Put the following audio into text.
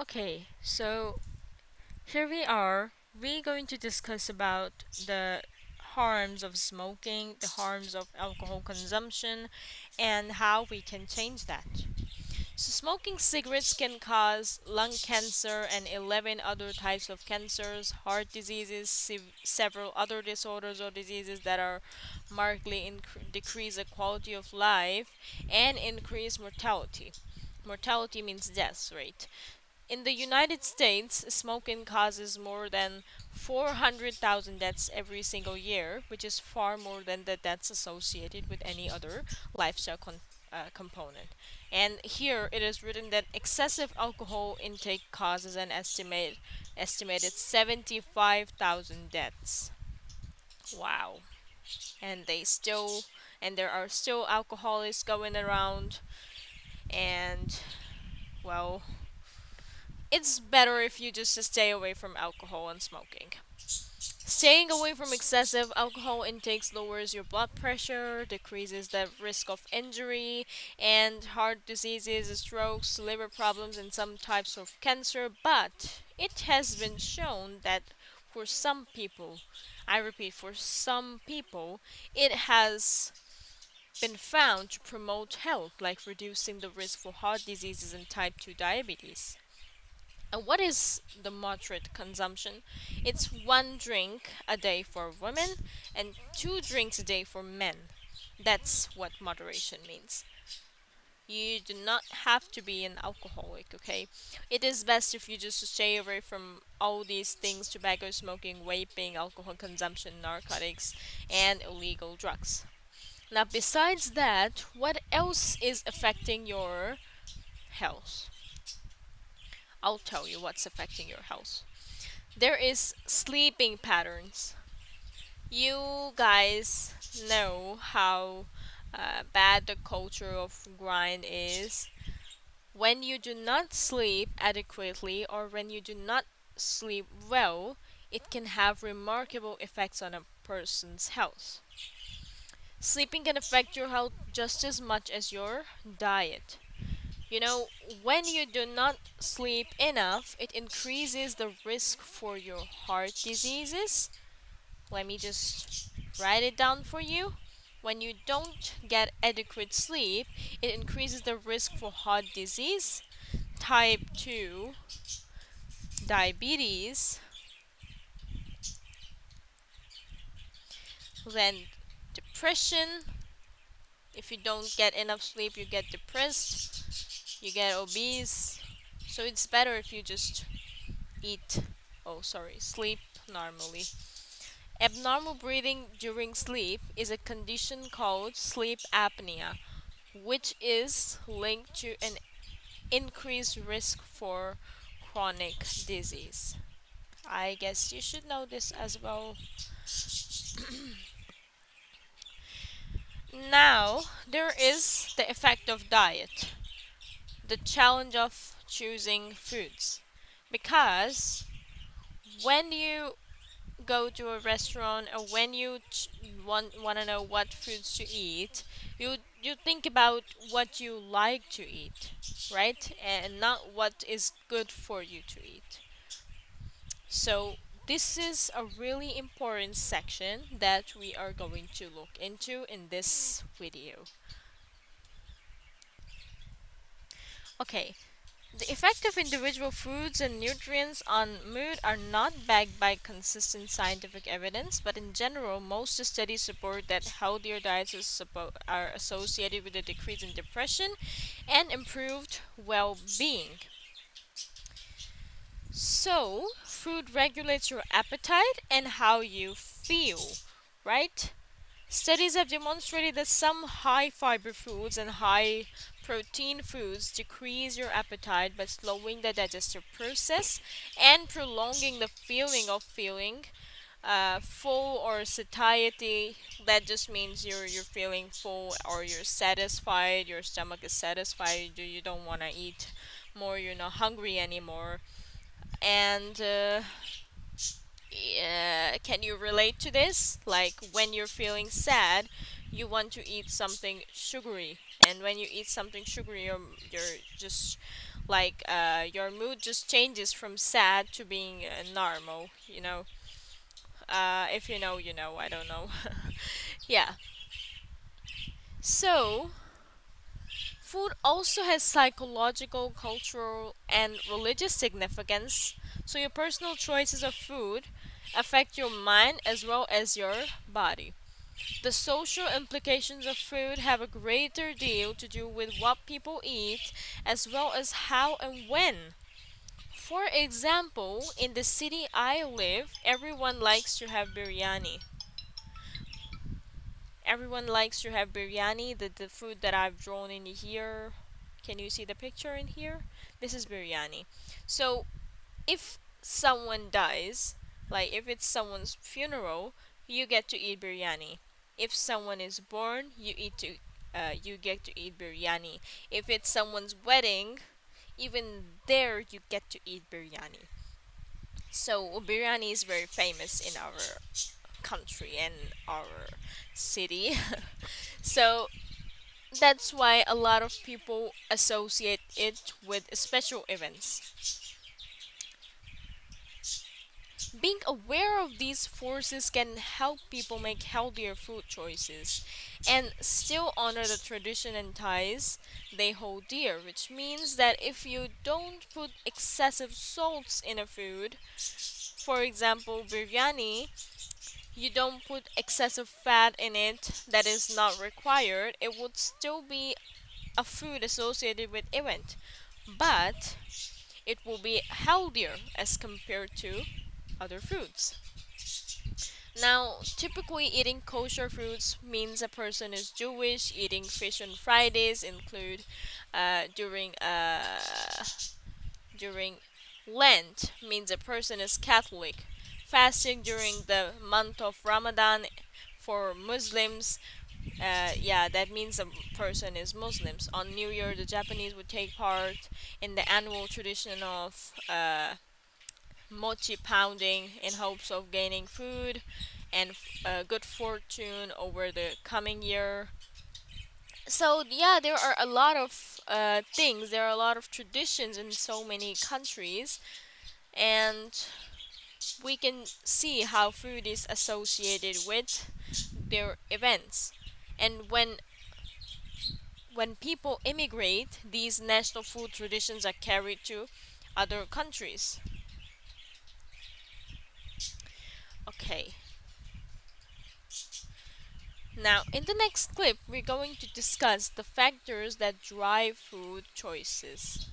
Okay, so here we are. We're going to discuss about the harms of smoking, the harms of alcohol consumption, and how we can change that. So smoking cigarettes can cause lung cancer and 11 other types of cancers, heart diseases, several other disorders or diseases that are markedly decrease the quality of life and increase mortality. Mortality means death rate. In the United States, smoking causes more than 400,000 deaths every single year, which is far more than the deaths associated with any other lifestyle component. And here it is written that excessive alcohol intake causes an estimated 75,000 deaths. Wow. And there are still alcoholics going around, and well, it's better if you just stay away from alcohol and smoking. Staying away from excessive alcohol intakes lowers your blood pressure, decreases the risk of injury and heart diseases, strokes, liver problems, and some types of cancer. But it has been shown that for some people, I repeat, for some people, it has been found to promote health, like reducing the risk for heart diseases and type 2 diabetes. And what is the moderate consumption? It's one drink a day for women and two drinks a day for men. That's what moderation means. You do not have to be an alcoholic, okay? It is best if you just stay away from all these things: tobacco smoking, vaping, alcohol consumption, narcotics, and illegal drugs. Now, besides that, what else is affecting your health? I'll tell you what's affecting your health. There is sleeping patterns. You guys know how bad the culture of grind is. When you do not sleep adequately or when you do not sleep well, it can have remarkable effects on a person's health. Sleeping can affect your health just as much as your diet. You know, when you do not sleep enough, it increases the risk for your heart diseases. Let me just write it down for you. When you don't get adequate sleep, it increases the risk for heart disease, type 2 diabetes, then depression. If you don't get enough sleep, you get depressed, you get obese. So it's better if you just eat, sleep normally. Abnormal breathing during sleep is a condition called sleep apnea, which is linked to an increased risk for chronic disease. I guess you should know this as well. Now, there is the effect of diet, the challenge of choosing foods. Because when you go to a restaurant or when you want to know what foods to eat, you think about what you like to eat, right? And not what is good for you to eat. So this is a really important section that we are going to look into in this video. Okay, the effect of individual foods and nutrients on mood are not backed by consistent scientific evidence, but in general, most studies support that healthier diets are associated with a decrease in depression and improved well being. So, food regulates your appetite and how you feel, right? Studies have demonstrated that some high fiber foods and high protein foods decrease your appetite by slowing the digestive process and prolonging the feeling of feeling full or satiety. That just means you're feeling full or you're satisfied. Your stomach is satisfied. You don't want to eat more. You're not hungry anymore. And yeah, can you relate to this? Like when you're feeling sad, you want to eat something sugary, and when you eat something sugary, you're just Like your mood just changes from sad to being normal, you know. If you know, you know. I don't know. Yeah. So, food also has psychological, cultural, and religious significance. So, your personal choices of food affect your mind as well as your body. The social implications of food have a greater deal to do with what people eat as well as how and when. For example, in the city I live, everyone likes to have biryani. Everyone likes to have biryani, the food that I've drawn in here. Can you see the picture in here? This is biryani. So, if someone dies, like if it's someone's funeral, you get to eat biryani. If someone is born, you get to eat biryani. If it's someone's wedding, even there you get to eat biryani. So biryani is very famous in our country and our city. So that's why a lot of people associate it with special events. Being aware of these forces can help people make healthier food choices and still honor the tradition and ties they hold dear, which means that if you don't put excessive salts in a food, for example, biryani, you don't put excessive fat in it that is not required, it would still be a food associated with event, but it will be healthier as compared to other foods. Now, typically eating kosher foods means a person is Jewish. Eating fish on Fridays include during during Lent means a person is Catholic. Fasting during the month of Ramadan for Muslims, yeah, that means a person is Muslims. On New Year, the Japanese would take part in the annual tradition of mochi pounding in hopes of gaining food and good fortune over the coming year. So yeah, there are a lot of things. There are a lot of traditions in so many countries, and we can see how food is associated with their events. And when people immigrate, these national food traditions are carried to other countries. Okay. Now, in the next clip, we're going to discuss the factors that drive food choices.